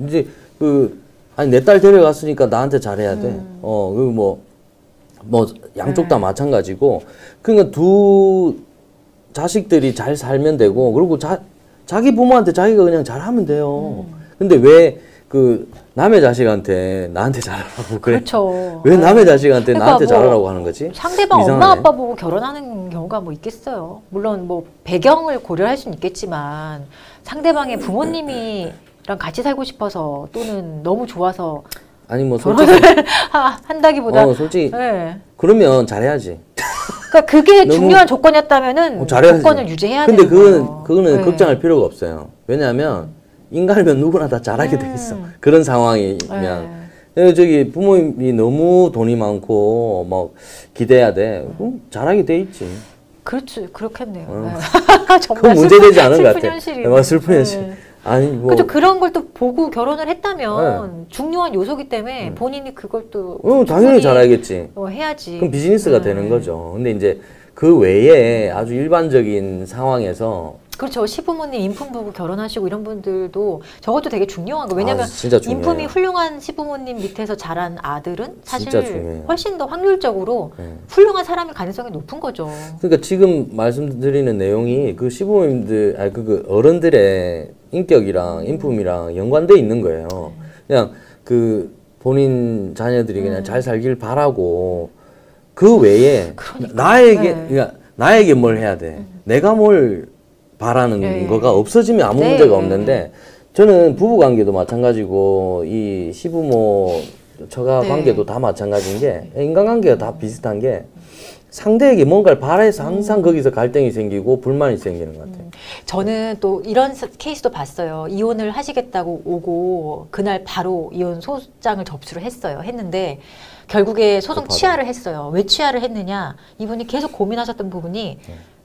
이제 그 아니 내 딸 데려갔으니까 나한테 잘해야 돼. 그리고 뭐 양쪽 다 마찬가지고 그러니까 두 자식들이 잘 살면 되고 그리고 자기 부모한테 자기가 그냥 잘하면 돼요. 근데 왜 그 남의 자식한테 나한테 잘하라고 그래? 그렇죠. 왜 남의 자식한테 그러니까 나한테 뭐 잘하라고 하는 거지? 상대방 이상하네. 엄마 아빠 보고 결혼하는 경우가 뭐 있겠어요. 물론 뭐 배경을 고려할 수는 있겠지만 상대방의 부모님이랑 같이 살고 싶어서 또는 너무 좋아서 아니 뭐 솔직히 결혼을 한다기보다 솔직히 네. 그러면 잘해야지. 그러니까 그게 너무- 중요한 조건이었다면은 잘해야지. 조건을 유지해야 근데 되는 거예요. 그거는 네. 걱정할 필요가 없어요. 왜냐하면 인간이면 누구나 다 잘하게 돼 있어. 그런 상황이면. 저기 부모님이 너무 돈이 많고 막 기대야 돼. 그럼 잘하게 돼 있지. 그렇지 그렇겠네요. 어. 네. 정말 그건 문제되지 않은 것 슬픈 같아. 현실이네요. 슬픈 현실. 네. 아니 뭐. 그죠 그런 걸 또 보고 결혼을 했다면 중요한 요소기 때문에 본인이 그걸 또 당연히 충분히 잘하겠지. 해야지. 그럼 비즈니스가 되는 거죠. 근데 이제 그 외에 아주 일반적인 상황에서 그렇죠. 시부모님 인품 보고 결혼하시고 이런 분들도 저것도 되게 중요한 거. 왜냐면 진짜 중요해요. 인품이 훌륭한 시부모님 밑에서 자란 아들은 사실 진짜 중요해요. 훨씬 더 확률적으로 훌륭한 사람일 가능성이 높은 거죠. 그러니까 지금 말씀드리는 내용이 그 시부모님들, 아니 그 어른들의 인격이랑 인품이랑 연관돼 있는 거예요. 그냥 그 본인 자녀들이 그냥 잘 살길 바라고 그 외에 나에게 그러니까 나에게 뭘 해야 돼. 내가 뭘 바라는 거가 없어지면 아무 문제가 없는데 저는 부부 관계도 마찬가지고 이 시부모 처가 관계도 다 마찬가지인 게 인간관계가 다 비슷한 게 상대에게 뭔가를 바라해서 항상 거기서 갈등이 생기고 불만이 생기는 것 같아요. 저는 또 이런 케이스도 봤어요. 이혼을 하시겠다고 오고 그날 바로 이혼 소장을 접수를 했는데 결국에 소송 취하를 했어요. 왜 취하를 했느냐? 이분이 계속 고민하셨던 부분이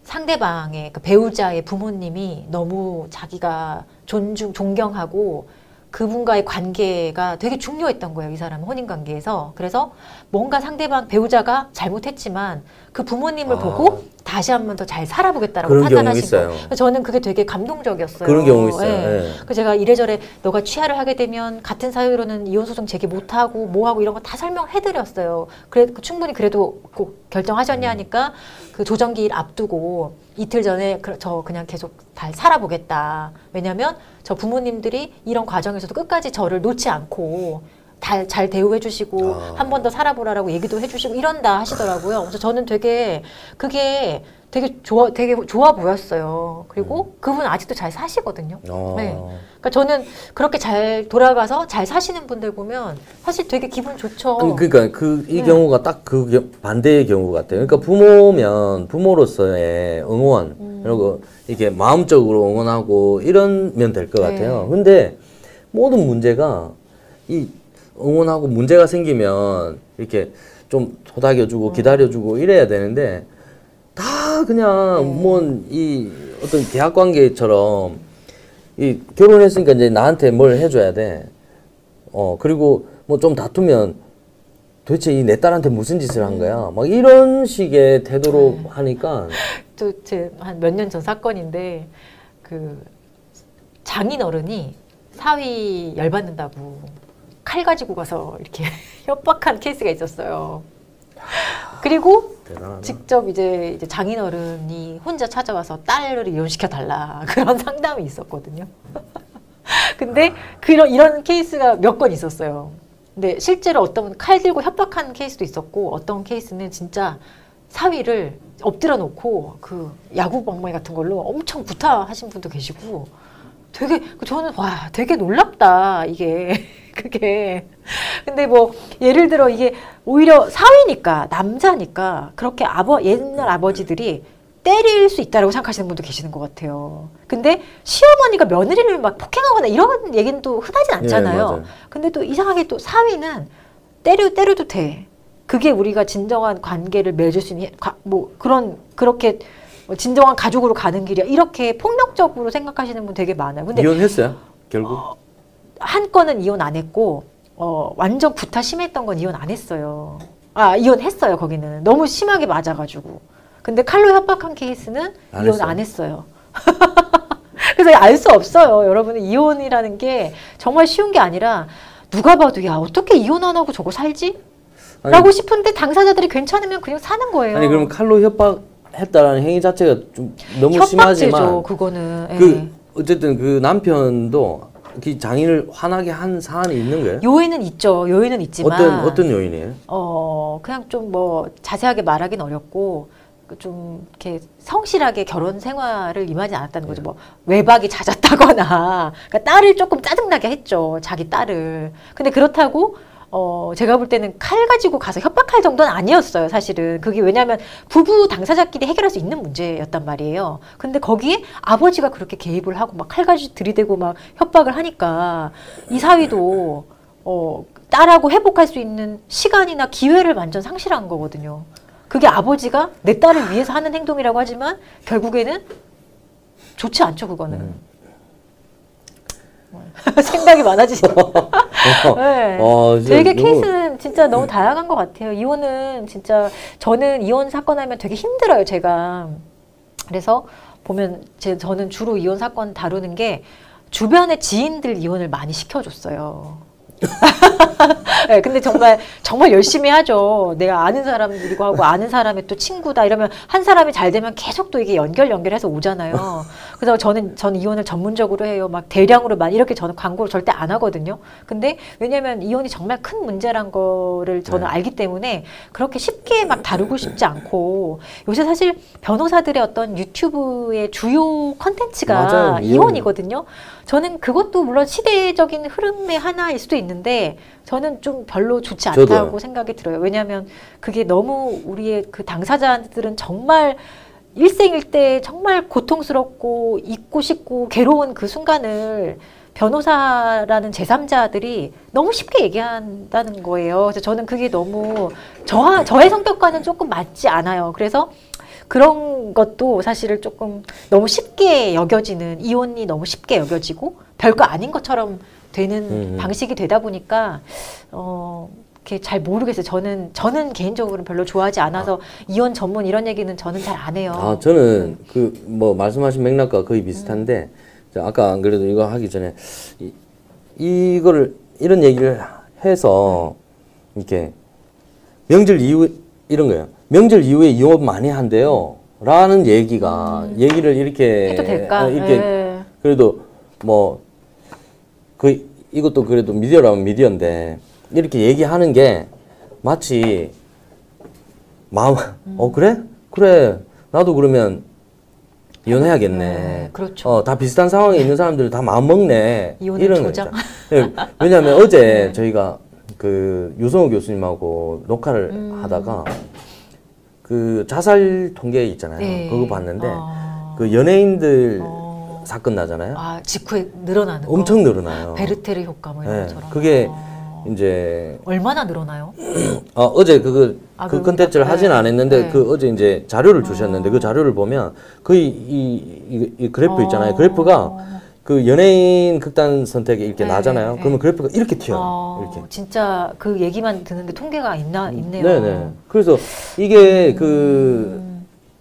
상대방의 그 배우자의 부모님이 너무 자기가 존경하고 그분과의 관계가 되게 중요했던 거예요. 이 사람은 혼인관계에서. 그래서 뭔가 상대방 배우자가 잘못했지만 그 부모님을 보고 다시 한 번 더 잘 살아보겠다라고 그런 경우 판단하신 있어요. 거예요. 그래서 저는 그게 되게 감동적이었어요. 그런 경우 있어요. 예. 예. 그래서 제가 이래저래 너가 취하를 하게 되면 같은 사유로는 이혼소송 제기 못하고 뭐하고 이런 거 다 설명해드렸어요. 그래 충분히 그래도 꼭 결정하셨냐 하니까 그 조정기일 앞두고 이틀 전에 저 그냥 계속 잘 살아보겠다. 왜냐면 저 부모님들이 이런 과정에서도 끝까지 저를 놓지 않고 잘 대우해 주시고 한 번 더 살아보라라고 얘기도 해 주시고 이런다 하시더라고요. 그래서 저는 되게 그게 되게 좋아 보였어요. 그리고 그분 아직도 잘 사시거든요. 네. 그러니까 저는 그렇게 잘 돌아가서 잘 사시는 분들 보면 사실 되게 기분 좋죠. 아니, 그러니까 이 경우가 딱 그 반대의 경우 같아요. 그러니까 부모면 부모로서의 응원 그리고 이렇게 마음적으로 응원하고 이러면 될 것 같아요. 근데 모든 문제가 이 응원하고 문제가 생기면 이렇게 좀 토닥여주고 기다려주고 이래야 되는데 다 그냥 이 어떤 계약 관계처럼 이 결혼했으니까 이제 나한테 뭘 해줘야 돼. 그리고 뭐 좀 다투면 도대체 이 내 딸한테 무슨 짓을 한 거야? 막 이런 식의 태도로 하니까 한 몇 년 전 사건인데 그 장인어른이 사위 열받는다고 칼 가지고 가서 이렇게 협박한 케이스가 있었어요. 그리고 대단하다. 직접 이제 장인어른이 혼자 찾아와서 딸을 이혼시켜 달라 그런 상담이 있었거든요. 근데 이런 케이스가 몇 건 있었어요. 근데 실제로 어떤 분은 칼 들고 협박한 케이스도 있었고 어떤 케이스는 진짜 사위를 엎드려 놓고 그 야구 방망이 같은 걸로 엄청 구타하신 분도 계시고 되게 저는 와 되게 놀랍다 이게 그게 근데 뭐 예를 들어 이게 오히려 사위니까 남자니까 그렇게 옛날 아버지들이 때릴 수 있다라고 생각하시는 분도 계시는 것 같아요. 근데 시어머니가 며느리를 막 폭행하거나 이런 얘기는 또 흔하진 않잖아요. 네, 근데 또 이상하게 또 사위는 때려도 돼. 그게 우리가 진정한 관계를 맺을 수 있는 그렇게 진정한 가족으로 가는 길이야. 이렇게 폭력적으로 생각하시는 분 되게 많아요. 근데 이혼했어요? 결국? 한 건은 이혼 안 했고 완전 구타 심했던 건 이혼 안 했어요. 이혼했어요. 거기는 너무 심하게 맞아가지고. 근데 칼로 협박한 케이스는 이혼 안 했어요. 그래서 알 수 없어요. 여러분은 이혼이라는 게 정말 쉬운 게 아니라 누가 봐도 야 어떻게 이혼 안 하고 저거 살지? 라고 싶은데 당사자들이 괜찮으면 그냥 사는 거예요. 아니 그럼 칼로 협박했다라는 행위 자체가 좀 너무 협박죄죠, 심하지만 그거는. 그 어쨌든 그 남편도 그 장인을 화나게 한 사안이 있는 거예요? 요인은 있죠. 요인은 있지만 어떤 요인이에요? 그냥 좀 뭐 자세하게 말하긴 어렵고 좀 이렇게 성실하게 결혼 생활을 임하지 않았다는 거죠. 뭐 외박이 잦았다거나 그러니까 딸을 조금 짜증나게 했죠. 자기 딸을. 근데 그렇다고 제가 볼 때는 칼 가지고 가서 협박할 정도는 아니었어요, 사실은. 그게 왜냐하면 부부 당사자끼리 해결할 수 있는 문제였단 말이에요. 근데 거기에 아버지가 그렇게 개입을 하고 막 칼 가지고 들이대고 막 협박을 하니까 이 사위도 딸하고 회복할 수 있는 시간이나 기회를 완전 상실한 거거든요. 그게 아버지가 내 딸을 위해서 하는 행동이라고 하지만 결국에는 좋지 않죠, 그거는. 생각이 많아지죠. 네. 되게 케이스는 진짜 너무 다양한 것 같아요. 이혼은 진짜 저는 이혼 사건 하면 되게 힘들어요, 제가. 그래서 보면 저는 주로 이혼 사건 다루는 게 주변의 지인들 이혼을 많이 시켜줬어요. 네, 근데 정말 열심히 하죠. 내가 아는 사람들이고 하고 아는 사람의 또 친구다 이러면 한 사람이 잘 되면 계속 또 이게 연결해서 오잖아요. 그래서 저는 이혼을 전문적으로 해요. 막 대량으로 많이 이렇게 저는 광고를 절대 안 하거든요. 근데 왜냐면 이혼이 정말 큰 문제란 거를 저는 알기 때문에 그렇게 쉽게 막 다루고 싶지 않고 요새 사실 변호사들의 어떤 유튜브의 주요 컨텐츠가 이혼이거든요. 저는 그것도 물론 시대적인 흐름의 하나일 수도 있는데 저는 좀 별로 좋지 않다고 저도요. 생각이 들어요. 왜냐하면 그게 너무 우리의 그 당사자들은 정말 일생일대 정말 고통스럽고 잊고 싶고 괴로운 그 순간을 변호사라는 제3자들이 너무 쉽게 얘기한다는 거예요. 그래서 저는 그게 너무 저의 성격과는 조금 맞지 않아요. 그래서 그런 것도 사실은 조금 너무 쉽게 여겨지는 이혼이 너무 쉽게 여겨지고 별거 아닌 것처럼 되는 방식이 되다 보니까 이렇게 잘 모르겠어요. 저는 개인적으로 별로 좋아하지 않아서 이혼 전문 이런 얘기는 저는 잘 안 해요. 저는 그 뭐 말씀하신 맥락과 거의 비슷한데 아까 안 그래도 이거 하기 전에 이거를 이런 얘기를 해서 이렇게 명절 이후 이런 거예요. 명절 이후에 이혼 많이 한대요. 라는 얘기를 이렇게 해도 될까? 이렇게 그래도 뭐 이것도 그래도 미디어라면 미디어인데 이렇게 얘기하는 게 마치 마음 그래 나도 그러면 이혼해야겠네. 그렇죠. 다 비슷한 상황에 있는 사람들 다 마음 먹네. 이혼의 이런 조장. 왜냐하면 어제 저희가 그 유성호 교수님하고 녹화를 하다가 그 자살 통계 있잖아요. 네. 그거 봤는데 그 연예인들 사건 나잖아요. 직후에 늘어나는 거. 엄청 늘어나요. 베르테르 효과 뭐 이런 것처럼. 그게 이제 얼마나 늘어나요? 어제 그 컨텐츠를 하진 네. 않았는데 네. 그 어제 이제 자료를 주셨는데 그 자료를 보면 거의 이 그래프 있잖아요. 그래프가 그 연예인 극단 선택이 이렇게 나잖아요. 그러면 그래프가 이렇게 튀어요. 이렇게. 진짜 그 얘기만 듣는데 통계가 있네요. 네네. 그래서 이게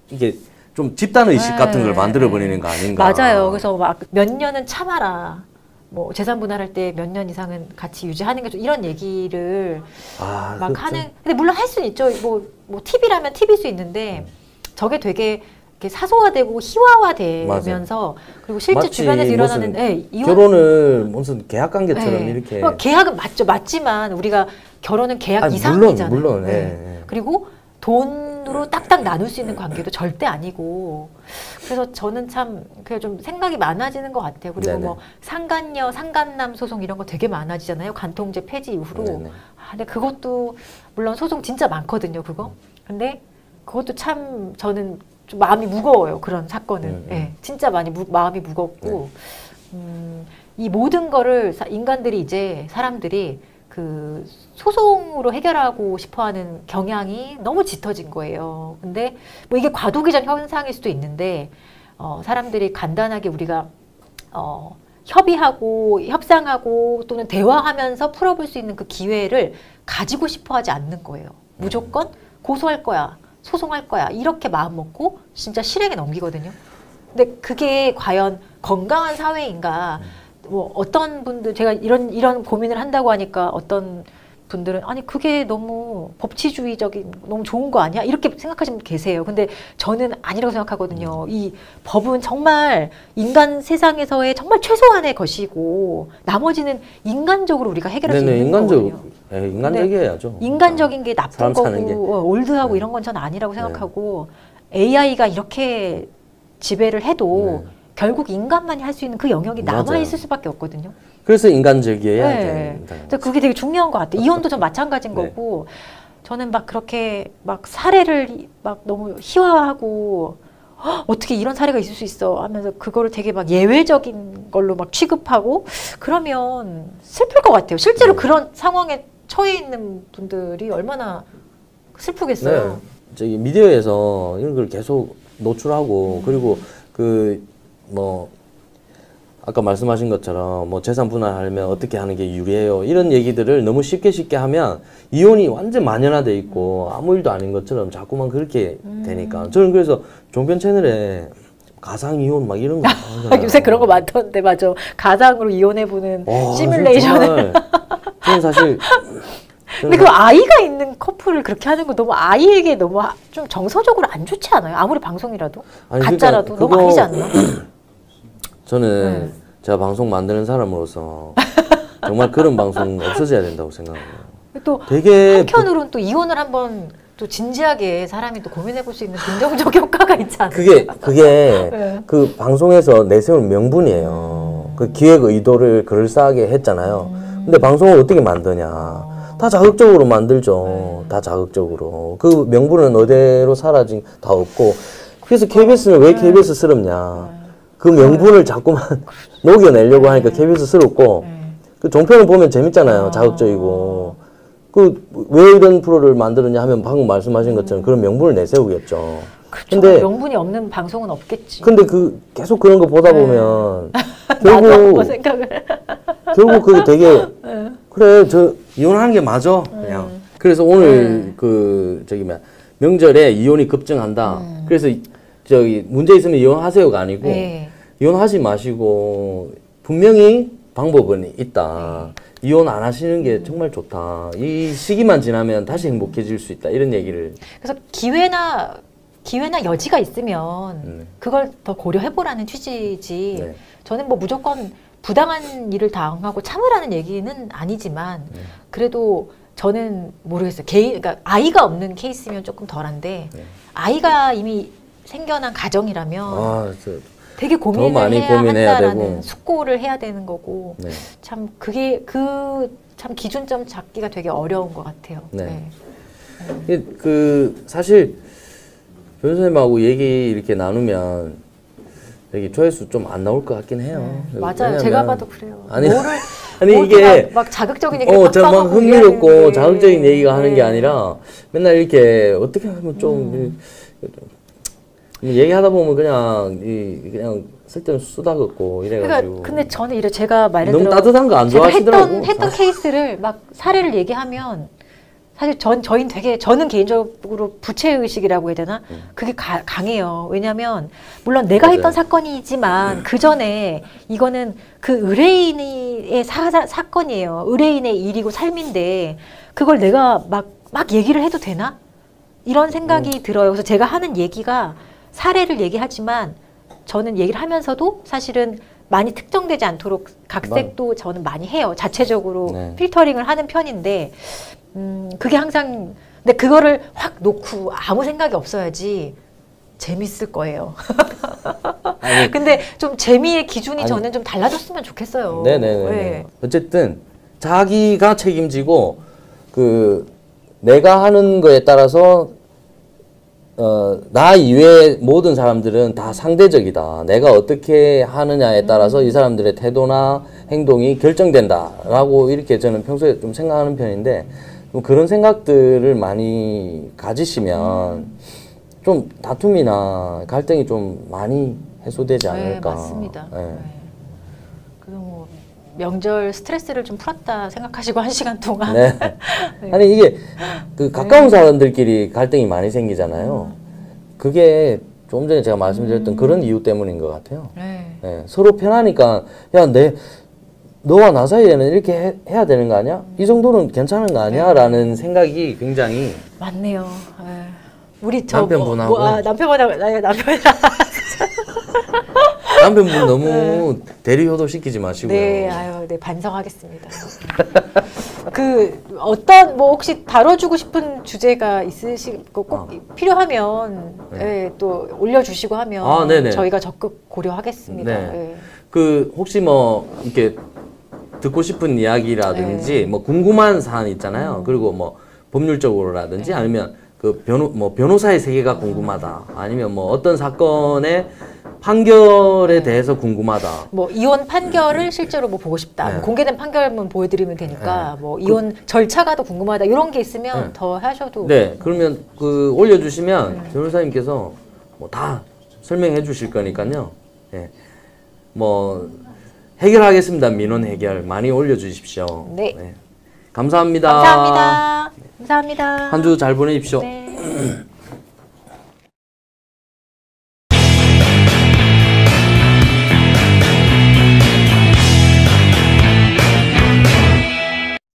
이게 좀 집단 의식 같은 걸 만들어 버리는 거 아닌가. 맞아요. 그래서 막 몇 년은 참아라. 뭐 재산 분할할 때 몇 년 이상은 같이 유지하는 게 좀 이런 얘기를 막 그렇죠. 하는. 근데 물론 할 수는 있죠. 뭐 팁이라면 팁일 수 있는데 저게 되게 이렇게 사소화되고 희화화되면서 그리고 실제 주변에서 일어나는 이혼 결혼을 무슨 계약 관계처럼 이렇게 계약은 맞지만 우리가 결혼은 계약 이상이잖아요. 물론. 그리고 돈으로 딱딱 나눌 수 있는 관계도 절대 아니고 그래서 저는 참 그게 좀 생각이 많아지는 것 같아요. 그리고 뭐 상간녀, 상간남 소송 이런 거 되게 많아지잖아요. 간통죄 폐지 이후로. 근데 그것도 물론 소송 진짜 많거든요. 그거. 근데 그것도 참 저는 좀 마음이 무거워요. 그런 사건은. 진짜 많이 마음이 무겁고 이 모든 거를 인간들이 이제 사람들이 그 소송으로 해결하고 싶어하는 경향이 너무 짙어진 거예요. 근데 뭐 이게 과도기적 현상일 수도 있는데 사람들이 간단하게 우리가 협의하고 협상하고 또는 대화하면서 풀어볼 수 있는 그 기회를 가지고 싶어 하지 않는 거예요. 무조건 고소할 거야, 소송할 거야 이렇게 마음 먹고 진짜 실행에 넘기거든요. 근데 그게 과연 건강한 사회인가? 뭐 어떤 분들 제가 이런 고민을 한다고 하니까 어떤 분들은 아니 그게 너무 법치주의적인 너무 좋은 거 아니야? 이렇게 생각하시는 분 계세요. 근데 저는 아니라고 생각하거든요. 이 법은 정말 인간 세상에서의 정말 최소한의 것이고 나머지는 인간적으로 우리가 해결할 수 있는 거거든요. 인간적이어야죠. 인간적인 게 나쁜 사는 게. 거고 올드하고 이런 건 전 아니라고 생각하고 AI가 이렇게 지배를 해도 결국 인간만이 할 수 있는 그 영역이 남아있을 수밖에 없거든요. 그래서 인간적이어야 네. 된다. 그게 되게 중요한 것 같아요. 이혼도 좀 마찬가지인 거고 저는 막 그렇게 막 사례를 막 너무 희화하고 어떻게 이런 사례가 있을 수 있어 하면서 그거를 되게 막 예외적인 걸로 막 취급하고 그러면 슬플 것 같아요. 실제로 그런 상황에 처해 있는 분들이 얼마나 슬프겠어요. 네. 저기 미디어에서 이런 걸 계속 노출하고 그리고 뭐 아까 말씀하신 것처럼 뭐 재산 분할하려면 어떻게 하는 게 유리해요 이런 얘기들을 너무 쉽게 하면 이혼이 완전 만연화돼 있고 아무 일도 아닌 것처럼 자꾸만 그렇게 되니까 저는 그래서 종편 채널에 가상 이혼 막 이런 거 요새 그런 거 많던데 맞아. 가상으로 이혼해보는 시뮬레이션을 저는 사실 근데 그 아이가 있는 커플을 그렇게 하는 거 너무 아이에게 너무 좀 정서적으로 안 좋지 않아요? 아무리 방송이라도 아니, 가짜라도 그러니까 너무 아니지 않나? 저는 제가 방송 만드는 사람으로서 정말 그런 방송 없어져야 된다고 생각해요. 또 되게 한편으로는 또 이혼을 한번 또 진지하게 사람이 또 고민해 볼 수 있는 긍정적 효과가 있지 않나요? 그게 그 방송에서 내세운 명분이에요. 그 기획 의도를 그럴싸하게 했잖아요. 근데 방송을 어떻게 만드냐? 다 자극적으로 만들죠. 다 자극적으로. 그 명분은 어디로 사라진 다 없고. 그래서 KBS는 왜 KBS스럽냐? 그 명분을 자꾸만 녹여내려고 하니까 KBS스럽고. 그 종편을 보면 재밌잖아요. 자극적이고. 왜 이런 프로를 만들었냐 하면 방금 말씀하신 것처럼 그런 명분을 내세우겠죠. 그렇죠. 근데 명분이 없는 방송은 없겠지. 근데 계속 그런 거 보다 보면 결국 그게 되게 그래 저 이혼하는 게 맞아 그냥. 그래서 오늘 명절에 이혼이 급증한다. 그래서 저기 문제 있으면 이혼하세요가 아니고 이혼하지 마시고 분명히 방법은 있다. 이혼 안 하시는 게 정말 좋다. 이 시기만 지나면 다시 행복해질 수 있다. 이런 얘기를. 그래서 기회나 여지가 있으면 그걸 더 고려해보라는 취지지. 저는 뭐 무조건 부당한 일을 당하고 참으라는 얘기는 아니지만 그래도 저는 모르겠어요. 그러니까 아이가 없는 케이스면 조금 덜한데 아이가 이미 생겨난 가정이라면 되게 고민을 해야 한다라는 숙고를 해야 되는 거고 참 그게 참 기준점 잡기가 되게 어려운 것 같아요. 사실 변호사님하고 얘기 이렇게 나누면 여기 조회수 좀 안 나올 것 같긴 해요. 맞아요. 제가 봐도 그래요. 아니 이게 막 자극적인 얘기 막 흥미롭고 자극적인 얘기가 하는 게 아니라 맨날 이렇게 어떻게 하면 좀 얘기하다 보면 그냥 쓸데없는 수다 긋고 이래가지고. 그러니까 근데 저는 제가 말을 너무 따뜻한 거 안 좋아하시더라고. 했던 케이스를 막 사례를 얘기하면 사실 저는 개인적으로 부채의식이라고 해야 되나? 그게 강해요. 왜냐면 물론 내가 했던 사건이지만 그 전에 이거는 그 의뢰인의 사건이에요. 의뢰인의 일이고 삶인데 그걸 내가 막 얘기를 해도 되나? 이런 생각이 들어요. 그래서 제가 하는 얘기가 사례를 얘기하지만 저는 얘기를 하면서도 사실은 많이 특정되지 않도록 각색도 저는 많이 해요. 자체적으로 필터링을 하는 편인데 그게 항상 근데 그거를 확 놓고 아무 생각이 없어야지 재밌을 거예요. 근데 좀 재미의 기준이 저는 좀 달라졌으면 좋겠어요. 네네네. 어쨌든 자기가 책임지고 내가 하는 거에 따라서 나 이외의 모든 사람들은 다 상대적이다. 내가 어떻게 하느냐에 따라서 이 사람들의 태도나 행동이 결정된다라고 이렇게 저는 평소에 좀 생각하는 편인데 그런 생각들을 많이 가지시면 좀 다툼이나 갈등이 좀 많이 해소되지 않을까. 맞습니다. 명절 스트레스를 좀 풀었다 생각하시고 1시간 동안. 네. 네. 아니 이게 그 가까운 사람들끼리 갈등이 많이 생기잖아요. 그게 조금 전에 제가 말씀드렸던 그런 이유 때문인 것 같아요. 네. 네, 서로 편하니까 야, 너와 나 사이에는 이렇게 해야 되는 거 아니야? 이 정도는 괜찮은 거 아니야? 라는 생각이 굉장히 맞네요. 네. 우리 남편분하고 남편분하고 남편분 너무 대리효도 시키지 마시고요. 네, 아유, 네, 반성하겠습니다. 그 어떤 뭐 혹시 다뤄주고 싶은 주제가 있으시고 꼭 필요하면 네. 예, 또 올려주시고 하면 아, 네네. 저희가 적극 고려하겠습니다. 네. 예. 그 혹시 뭐 이렇게 듣고 싶은 이야기라든지 네. 뭐 궁금한 사안 있잖아요. 그리고 뭐 법률적으로라든지 아니면 그 변호사의 세계가 궁금하다. 아니면 뭐 어떤 사건의 판결에 대해서 궁금하다. 뭐 이혼 판결을 실제로 뭐 보고 싶다. 네. 뭐 공개된 판결문 보여드리면 되니까 뭐 이혼 절차가 더 궁금하다. 이런 게 있으면 네. 더 하셔도. 네, 그러면 그 올려주시면 변호사님께서 뭐 다 설명해 주실 거니까요. 네. 뭐 해결하겠습니다. 민원 해결 많이 올려주십시오. 네. 감사합니다. 감사합니다. 감사합니다. 한 주 잘 보내십시오. 네.